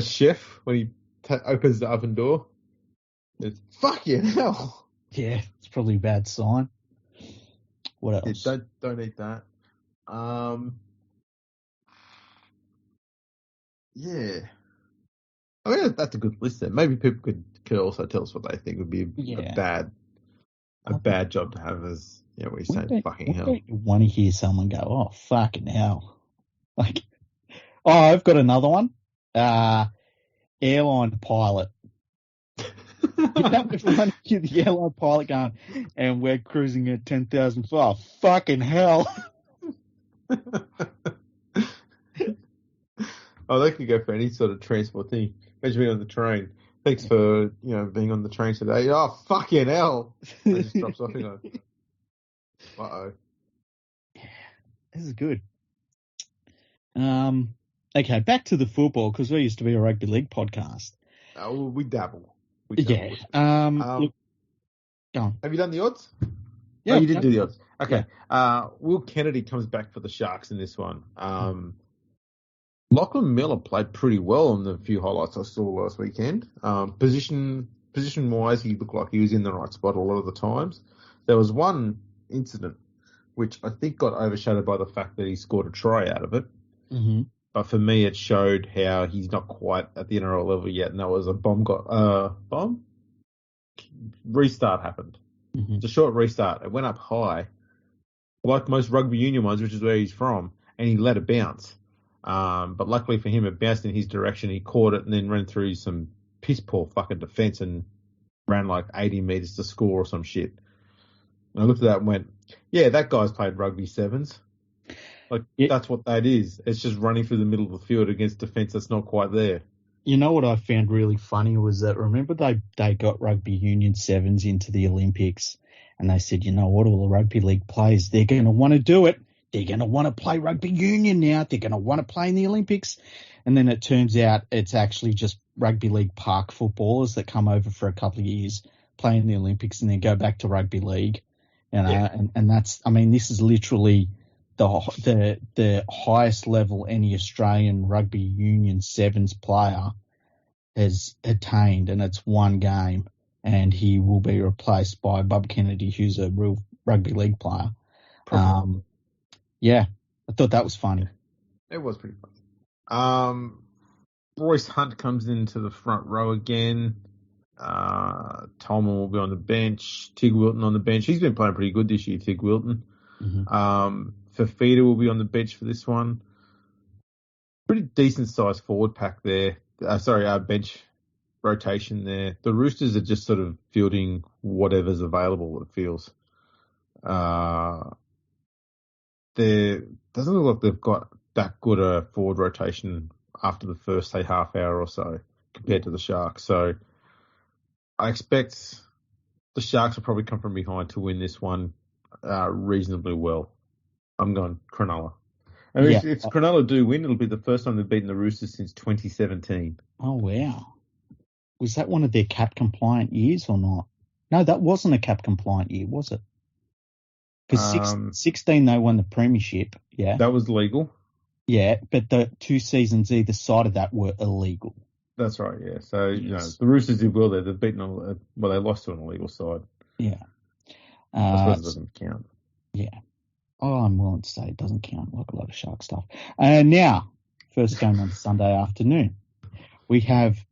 chef, when he opens the oven door, it's fucking hell. Yeah, it's probably a bad sign. What else? Yeah, don't eat that. Yeah. I mean, that's a good list then. Maybe people could also tell us what they think would be a bad job to have as, what you're saying, fucking hell. Don't you want to hear someone go, "Oh, fucking hell." Like, I've got another one. Airline pilot. That would run you, the airline pilot going, "And we're cruising at 10,000 feet." Oh, fucking hell. Oh, they could go for any sort of transport thing. Imagine being on the train. Thanks for, being on the train today. Oh, fucking hell. It just drops off and goes, uh-oh. Yeah, this is good. Okay, back to the football, because we used to be a rugby league podcast. Oh, we dabble. Yeah. Look, go on. Have you done the odds? Yeah. Oh, you did do the odds. Okay. Yeah. Will Kennedy comes back for the Sharks in this one. Lachlan Miller played pretty well in the few highlights I saw last weekend. Position-wise, he looked like he was in the right spot a lot of the times. There was one incident which I think got overshadowed by the fact that he scored a try out of it. Mm-hmm. But for me, it showed how he's not quite at the NRL level yet, and that was a bomb restart happened. Mm-hmm. It's a short restart. It went up high, like most rugby union ones, which is where he's from, and he let it bounce. But luckily for him, it bounced in his direction. He caught it and then ran through some piss poor fucking defence and ran like 80 metres to score or some shit. And I looked at that and went, yeah, that guy's played rugby sevens. That's what that is. It's just running through the middle of the field against defence that's not quite there. You know what I found really funny was that, remember they got rugby union sevens into the Olympics, and they said, you know what, all the rugby league players, they're going to want to do it. They're going to want to play rugby union now. They're going to want to play in the Olympics. And then it turns out it's actually just rugby league park footballers that come over for a couple of years, play in the Olympics, and then go back to rugby league. And that's, I mean, this is literally the highest level any Australian rugby union sevens player has attained, and it's one game, and he will be replaced by Bob Kennedy, who's a real rugby league player. Yeah, I thought that was funny. It was pretty funny. Royce Hunt comes into the front row again. Tolman will be on the bench. Tig Wilton on the bench. He's been playing pretty good this year, Tig Wilton. Mm-hmm. Fafita will be on the bench for this one. Pretty decent sized forward pack there. Bench rotation there. The Roosters are just sort of fielding whatever's available, it feels. There doesn't look like they've got that good a forward rotation after the first, say, half hour or so compared to the Sharks. So I expect the Sharks will probably come from behind to win this one reasonably well. I'm going Cronulla. I mean, if Cronulla do win, it'll be the first time they've beaten the Roosters since 2017. Oh, wow. Was that one of their cap-compliant years or not? No, that wasn't a cap-compliant year, was it? Because 16 they won the premiership, yeah. That was legal. Yeah, but the 2 seasons either side of that were illegal. That's right, yeah. So, the Roosters did well there. They've beaten, they lost to an illegal side. Yeah. I suppose it doesn't count. Yeah. Oh, I'm willing to say it doesn't count like a lot of Shark stuff. Now, first game on Sunday afternoon, we have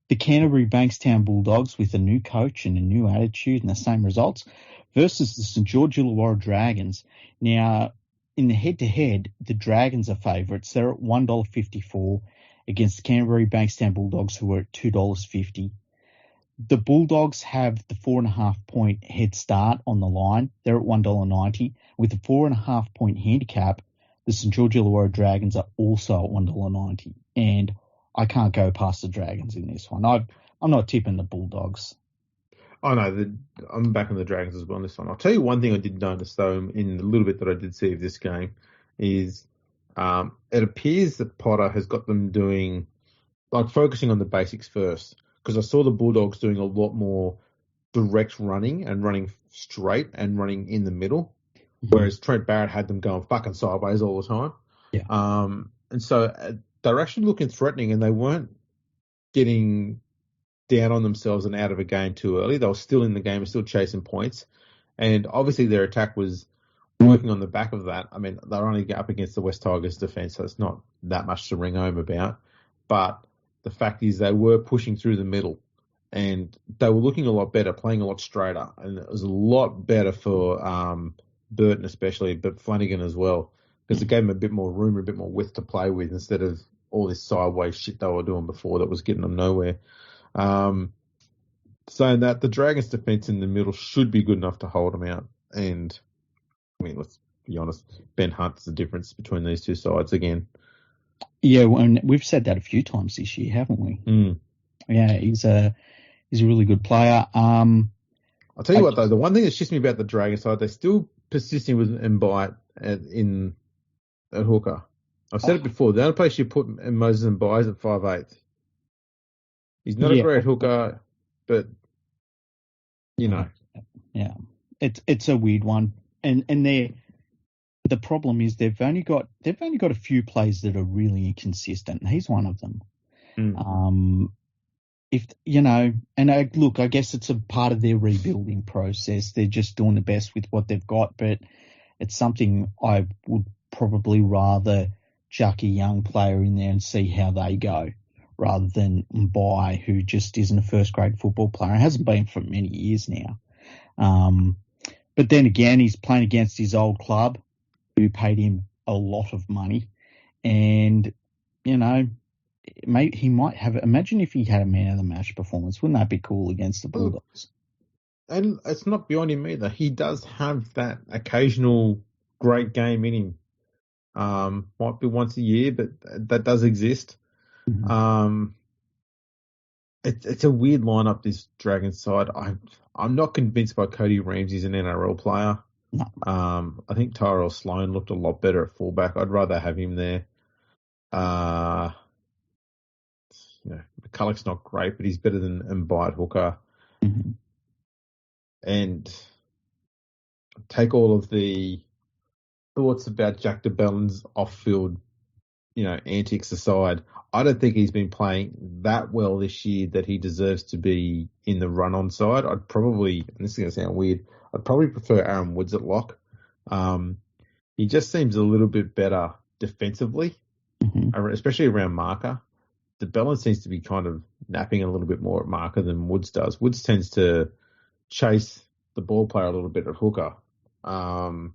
the Canterbury Bankstown Bulldogs with a new coach and a new attitude and the same results versus the St. George Illawarra Dragons. Now, in the head-to-head, the Dragons are favourites. They're at $1.54 against the Canterbury Bankstown Bulldogs, who are at $2.50. The Bulldogs have the 4.5-point head start on the line. They're at $1.90. With a 4.5-point handicap, the St. George Illawarra Dragons are also at $1.90. And I can't go past the Dragons in this one. I'm not tipping the Bulldogs. Oh, no, I'm back on the Dragons as well on this one. I'll tell you one thing I did notice, though, in the little bit that I did see of this game, is it appears that Potter has got them doing, focusing on the basics first. Because I saw the Bulldogs doing a lot more direct running and running straight and running in the middle, whereas Trent Barrett had them going fucking sideways all the time. Yeah. And so they're actually looking threatening, and they weren't getting down on themselves and out of a game too early. They were still in the game and still chasing points. And obviously their attack was working on the back of that. I mean, they're only up against the West Tigers defence, so it's not that much to ring home about. But the fact is they were pushing through the middle, and they were looking a lot better, playing a lot straighter. And it was a lot better for Burton especially, but Flanagan as well, because it gave them a bit more room, a bit more width to play with instead of all this sideways shit they were doing before that was getting them nowhere. Saying that, the Dragons' defence in the middle should be good enough to hold them out. And, I mean, let's be honest, Ben Hunt's the difference between these two sides again. Yeah, and we've said that a few times this year, haven't we? Yeah, he's a really good player. I'll tell you what, though, the one thing that shits me about the Dragons side, they're still persisting with Mbite at hooker. I've said it before. The only place you put Moses Mbite is at 5'8". He's not a great hooker, but Yeah, it's a weird one, and the problem is they've only got a few players that are really inconsistent, and he's one of them. I guess it's a part of their rebuilding process. They're just doing the best with what they've got, but it's something I would probably rather chuck a young player in there and see how they go, rather than Mbai, who just isn't a first-grade football player. It hasn't been for many years now. But then again, he's playing against his old club, who paid him a lot of money. And, he might have... Imagine if he had a man-of-the-match performance. Wouldn't that be cool against the Bulldogs? And it's not beyond him either. He does have that occasional great game in him. Might be once a year, but that does exist. It's a weird lineup, this Dragons side. I'm not convinced by Cody Ramsey's an NRL player. No. I think Tyrell Sloan looked a lot better at fullback. I'd rather have him there. McCulloch's not great, but he's better than Mbite hooker. And take all of the thoughts about Jack de Bellin's off-field antics aside, I don't think he's been playing that well this year that he deserves to be in the run-on side. I'd probably, and this is going to sound weird, I'd probably prefer Aaron Woods at lock. he just seems a little bit better defensively, especially around marker. The balance seems to be kind of napping a little bit more at marker than Woods does. Woods tends to chase the ball player a little bit at hooker. Bellin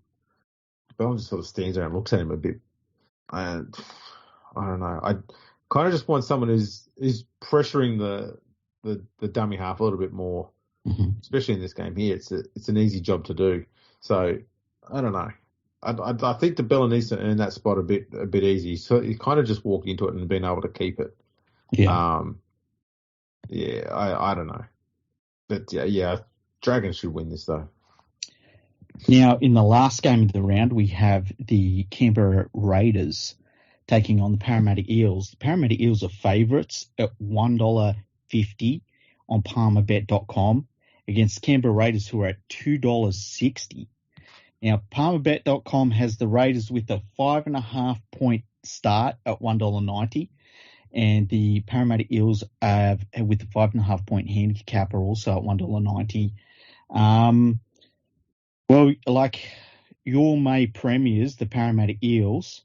just sort of stands there and looks at him a bit. And I don't know. I kind of just want someone who's pressuring the dummy half a little bit more, especially in this game here. It's an easy job to do. So I don't know. I think the Bella needs to earn that spot a bit easy. So he kind of just walked into it and been able to keep it. Yeah. I don't know. But yeah, Dragons should win this though. Now, in the last game of the round, we have the Canberra Raiders taking on the Parramatta Eels. The Parramatta Eels are favourites at $1.50 on Palmerbet.com against Canberra Raiders, who are at $2.60. Now, Palmerbet.com has the Raiders with a 5.5 point start at $1.90, and the Parramatta Eels with the 5.5 point handicap are also at $1.90. Well, like your May premiers, the Parramatta Eels,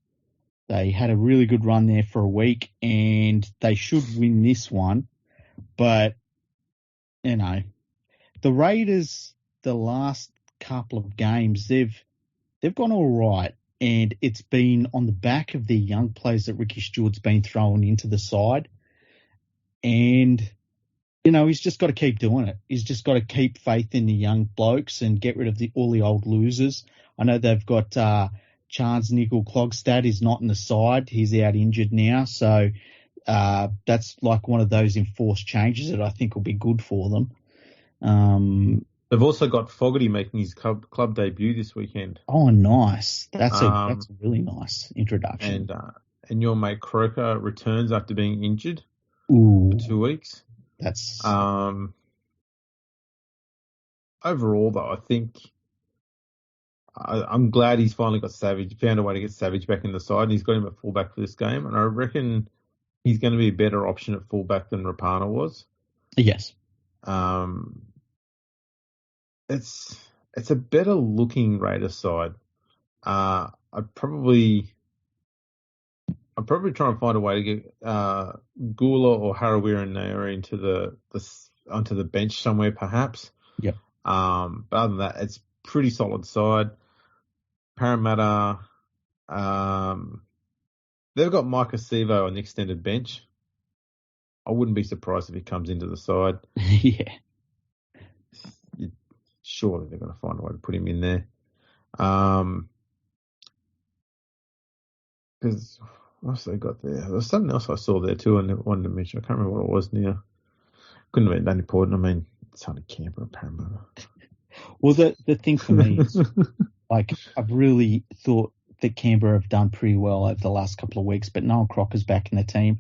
they had a really good run there for a week, and they should win this one. But, you know, the Raiders, the last couple of games, they've gone all right, and it's been on the back of the young players that Ricky Stewart's been throwing into the side. And, you know, he's just got to keep doing it. He's just got to keep faith in the young blokes and get rid of all the old losers. I know they've got Chance Nickel-Klogstad is not in the side. He's out injured now. So that's like one of those enforced changes that I think will be good for them. They've also got Fogarty making his club debut this weekend. Oh, nice. That's a really nice introduction. And your mate Croker returns after being injured for 2 weeks. That's overall though, I think I'm glad he's finally got Savage, found a way to get Savage back in the side, and he's got him at fullback for this game, and I reckon he's going to be a better option at fullback than Rapana was. Yes. It's a better looking Raiders side. I'd probably try and find a way to get Gula or Harawira and Nair onto the bench somewhere, perhaps. Yep. But other than that, it's pretty solid side. Parramatta, they've got Micah Sevo on the extended bench. I wouldn't be surprised if he comes into the side. Yeah. Surely they're going to find a way to put him in there. Because what else they got there? There's something else I saw there too, and I wanted to mention. I can't remember what it was now. Couldn't have been that important. I mean, it's only Canberra, Parramatta. Well, the thing for me is, like, I've really thought that Canberra have done pretty well over the last couple of weeks, but Noel Crocker's back in the team.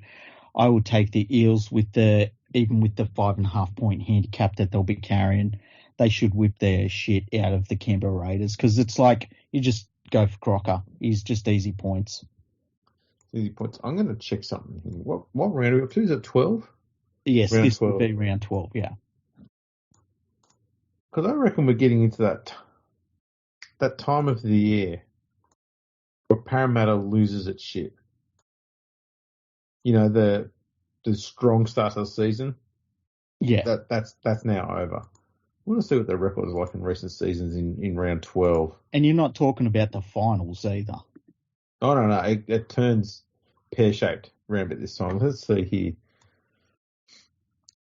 I would take the Eels even with the 5.5 point handicap that they'll be carrying. They should whip their shit out of the Canberra Raiders, because it's like you just go for Crocker. He's just easy points. Easy points. I'm going to check something here. What round are we up to? Is it 12? Yes, round this 12. would be round 12, yeah. Because I reckon we're getting into that time of the year where Parramatta loses its shit. You know, the strong start of the season. Yeah. That's now over. I want to see what their record is like in recent seasons in round 12. And you're not talking about the finals either. Oh, no. It turns pear-shaped round about this time. Let's see here.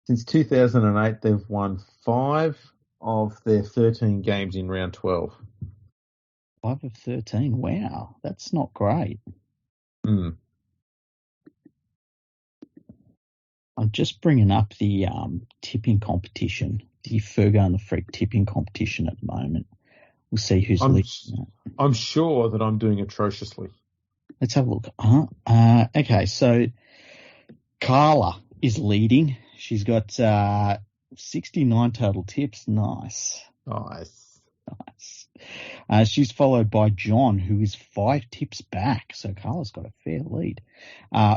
Since 2008, they've won 5 of their 13 games in round 12. 5 of 13. Wow. That's not great. Mm. I'm just bringing up the tipping competition, the Fergo and the Freak tipping competition at the moment. We'll see who's leading. I'm sure that I'm doing atrociously. Let's have a look. Okay, so Carla is leading. She's got 69 total tips. Nice. She's followed by John, who is 5 tips back. So Carla's got a fair lead.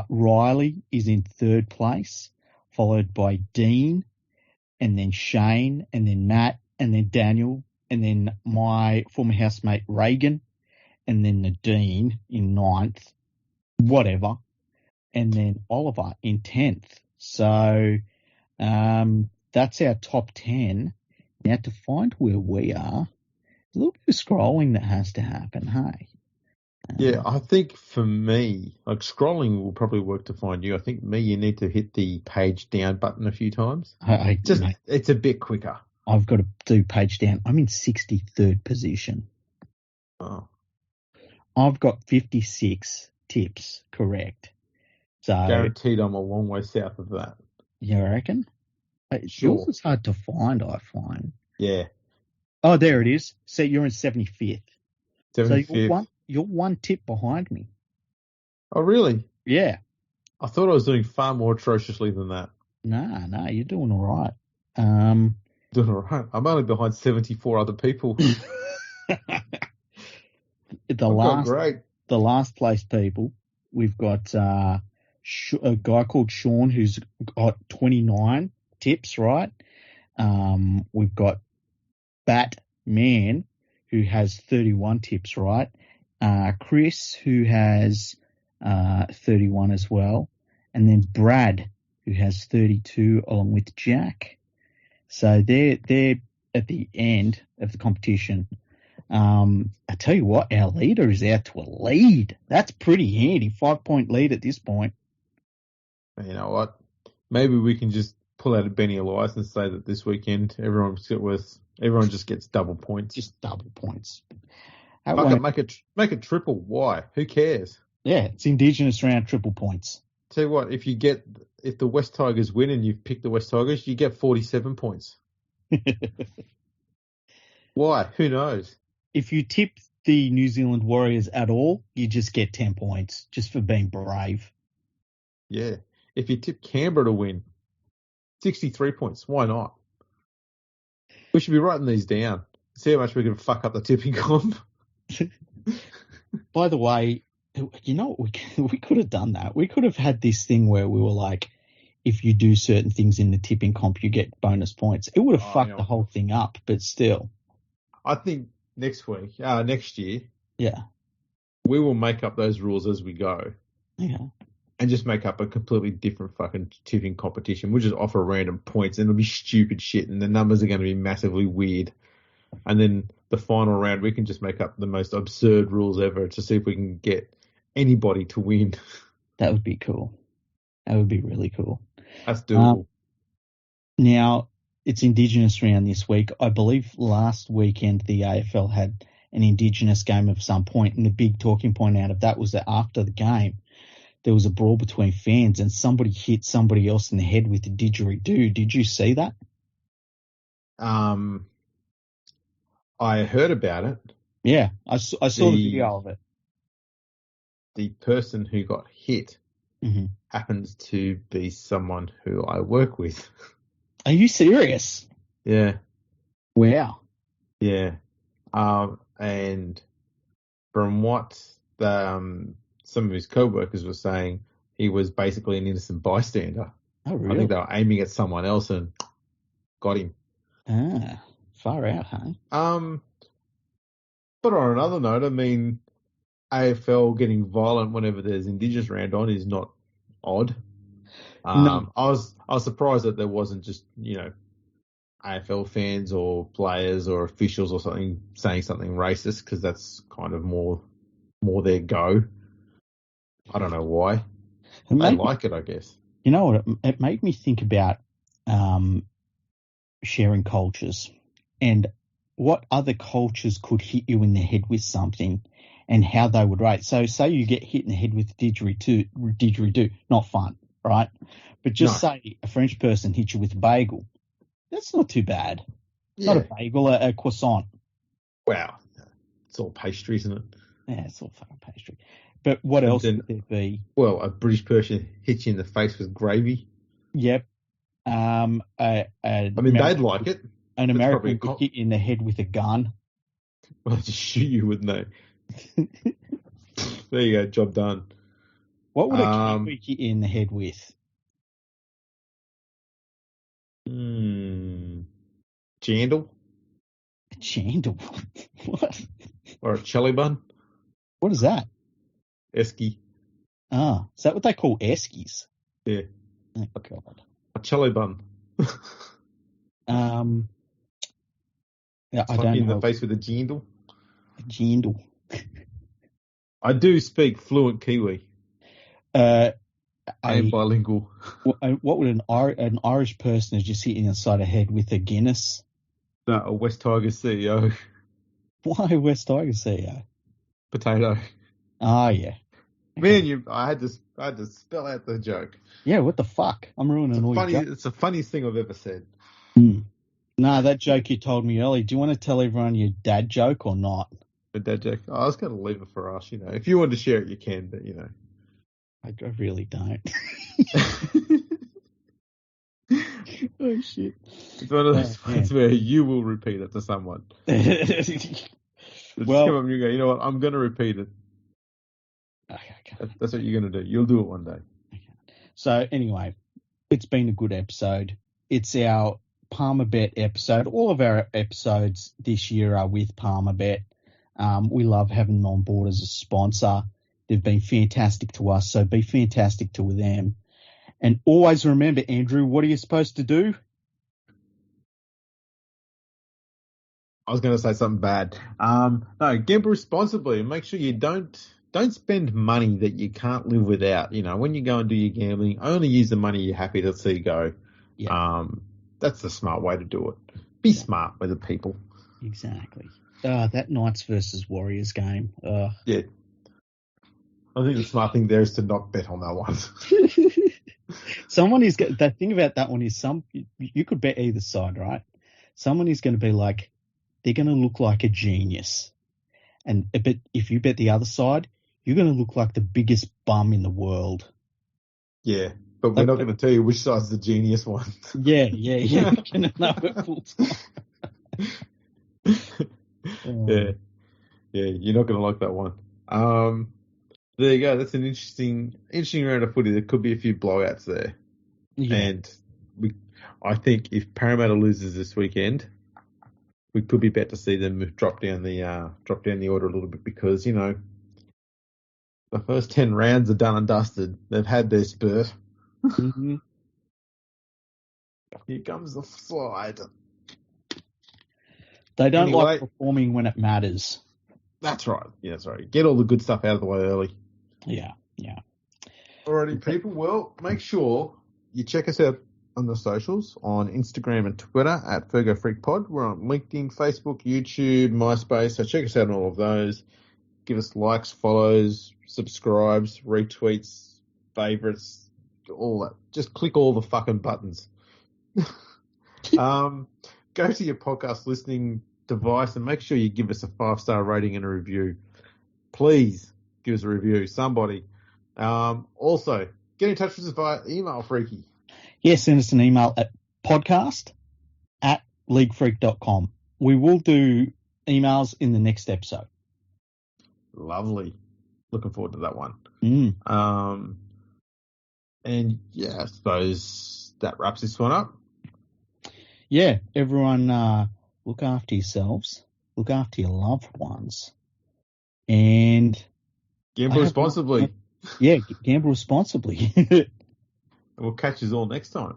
Riley is in 3rd place, followed by Dean, and then Shane, and then Matt, and then Daniel, and then my former housemate Reagan, and then Nadine in 9th, whatever, and then Oliver in 10th. So that's our top 10. Now to find where we are, a little bit of scrolling that has to happen, hey? Yeah, I think for me, like scrolling will probably work to find you. I think you need to hit the page down button a few times. Mate, it's a bit quicker. I've got to do page down. I'm in 63rd position. Oh. I've got 56 tips correct. So Guaranteed I'm a long way south of that. You reckon? Sure. Yours is hard to find, I find. Yeah. Oh, there it is. So you're in 75th. 75th. So you're one tip behind me. Oh, really? Yeah. I thought I was doing far more atrociously than that. No, you're doing all right. Doing all right. I'm only behind 74 other people. The last place people, we've got a guy called Sean who's got 29 tips, right? We've got Batman who has 31 tips, right? Chris who has 31 as well, and then Brad who has 32 along with Jack. So they're at the end of the competition. I tell you what, our leader is out to a lead. That's pretty handy. 5-point lead at this point. You know what? Maybe we can just pull out a Benny Elias and say that this weekend everyone just gets double points. Just double points. Make it triple. Why? Who cares? Yeah, it's Indigenous round triple points. Tell you what, if the West Tigers win and you've picked the West Tigers, you get 47 points. Why? Who knows? If you tip the New Zealand Warriors at all, you just get 10 points just for being brave. Yeah. If you tip Canberra to win, 63 points. Why not? We should be writing these down. See how much we're going to fuck up the tipping comp. By the way, you know what, we could have done that. We could have had this thing where we were like, if you do certain things in the tipping comp, you get bonus points. It would have fucked the whole thing up, but still. I think next year, yeah, we will make up those rules as we go. Yeah. And just make up a completely different fucking tipping competition. We'll just offer random points and it'll be stupid shit and the numbers are going to be massively weird. And then the final round, we can just make up the most absurd rules ever to see if we can get anybody to win. That would be cool. That would be really cool. That's doable. Now, it's Indigenous round this week. I believe last weekend the AFL had an Indigenous game of some point, and the big talking point out of that was that after the game, there was a brawl between fans and somebody hit somebody else in the head with a didgeridoo. Did you see that? I heard about it. Yeah, I saw the video of it. The person who got hit happens to be someone who I work with. Are you serious? Yeah. Wow. Yeah. And from what some of his co-workers were saying, he was basically an innocent bystander. Oh, really? I think they were aiming at someone else and got him. Ah, far out, huh? But on another note, I mean, AFL getting violent whenever there's Indigenous round on is not odd. No. I was surprised that there wasn't just, AFL fans or players or officials or something saying something racist, because that's kind of more their go. I don't know why. They like it, I guess. You know what? It made me think about sharing cultures and what other cultures could hit you in the head with something and how they would rate. So say you get hit in the head with didgeridoo, not fun, right? But just say a French person hits you with a bagel. That's not too bad. Yeah. Not a bagel, a croissant. Wow. It's all pastry, isn't it? Yeah, it's all fucking pastry. But what else would there be? Well, a British person hits you in the face with gravy. Yep. I mean, they'd like it. An American could hit you in the head with a gun. Well, just shoot you, wouldn't they? There you go, job done. What would a Kiwi hit you in the head with? Jandal? A jandal? What? Or a chili bun? What is that? Esky. Ah, is that what they call eskies? Yeah. Oh, God. A cello bun. Yeah, I Fuck don't you in know. the face with a jindal. Jindal. I do speak fluent Kiwi. I am bilingual. What would an Irish person is just sitting inside a head with a Guinness? No, a West Tigers CEO. Why West Tigers CEO? Potato. Ah, yeah. Man, I had to spell out the joke. Yeah, what the fuck? I'm ruining all your jokes. It's the funniest thing I've ever said. Nah, that joke you told me earlier. Do you want to tell everyone your dad joke or not? A dad joke. I was going to leave it for us, If you want to share it, you can, but I really don't. Oh, shit. It's one of those ones where you will repeat it to someone. Just come up and you go, you know what? I'm going to repeat it. Okay. That's what you're going to do. You'll do it one day. Okay. So anyway, it's been a good episode. It's our Palmerbet episode. All of our episodes this year are with Palmerbet. We love having them on board as a sponsor. They've been fantastic to us, so be fantastic to them. And always remember, Andrew, what are you supposed to do? I was going to say something bad. No, gamble responsibly and make sure you don't spend money that you can't live without. When you go and do your gambling, only use the money you're happy to see go. Yeah. That's the smart way to do it. Be smart with the people. Exactly. That Knights versus Warriors game. Yeah. I think the smart thing there is to not bet on that one. The thing about that one is you could bet either side, right? Someone is going to be like, they're going to look like a genius. But if you bet the other side, you're going to look like the biggest bum in the world. Yeah, but we're not going to tell you which side's the genius one. Yeah. You're going to know it full time. Yeah, you're not going to like that one. There you go. That's an interesting round of footy. There could be a few blowouts there. Yeah. And I think if Parramatta loses this weekend, we could be about to see them drop down the order a little bit because, the first 10 rounds are done and dusted. They've had their spurt. Mm-hmm. Here comes the slide. They don't like performing when it matters. That's right. Yeah, that's right. Get all the good stuff out of the way early. Yeah. Alrighty, people. Well, make sure you check us out on the socials on Instagram and Twitter at Fergo Freak Pod. We're on LinkedIn, Facebook, YouTube, MySpace. So check us out on all of those. Give us likes, follows, subscribes, retweets, favorites, all that. Just click all the fucking buttons. Go to your podcast listening device and make sure you give us a 5-star rating and a review. Please give us a review, somebody. Also, get in touch with us via email, Freaky. Yeah, send us an email at podcast@leaguefreak.com. We will do emails in the next episode. Lovely. Looking forward to that one. And yeah, I suppose that wraps this one up. Yeah, everyone look after yourselves, look after your loved ones, and gamble responsibly. Yeah, gamble responsibly. We'll catch you all next time.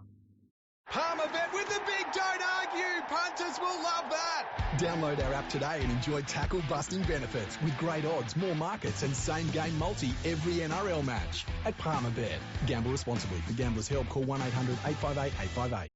Palmerbet with the big don't argue. Punters will love that. Download our app today and enjoy tackle-busting benefits with great odds, more markets and same-game multi every NRL match at Palmerbet. Gamble responsibly. For Gamblers' Help, call 1-800-858-858.